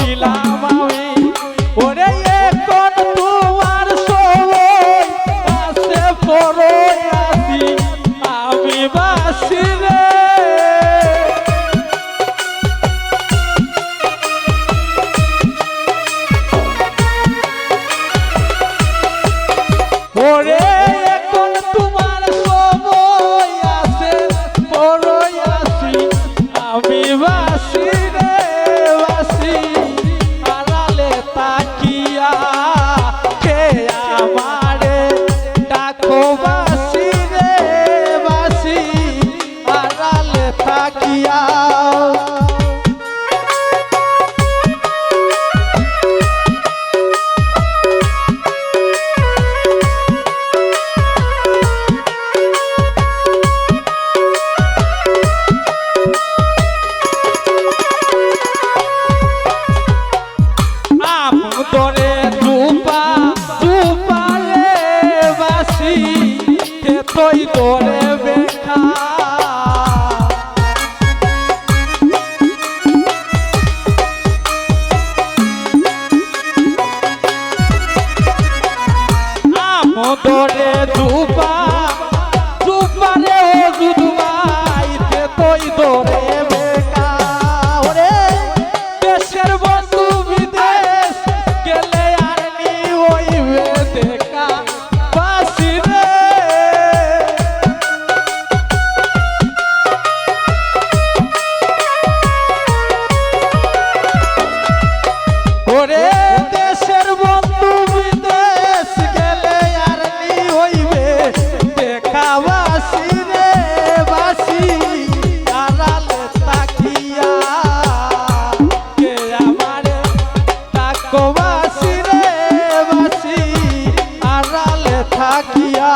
করিলাম আমি ওরে এখন তোমার সময় আছে পড়ে আছি আমি বাসি রে ওরে এখন তোমার সময় আছে পড়ে আছি আমি বাসি রে বাসি আড়ালে তাকিয়া কে আমারে ডাকো বাসি রে বাসি আড়ালে তাকিয়া তোরে রূপা রূপা রে বাসি কে তুই তোরে বেখা তোরে রূপা রূপা রে দুদুমাই কে তুই তোরে বেখা ওরে দেশের বন্ধু বিদেশ গেলে আর নি হইবে দেখা বাসি রে ওরে দেশের বন্ধু বিদেশ গেলে আর নি হইবে দেখা বাসি রে বাসি আড়ালে তাকিয়া কে আমারে ডাকো বাসি রে বাসি আড়ালে থাকিয়া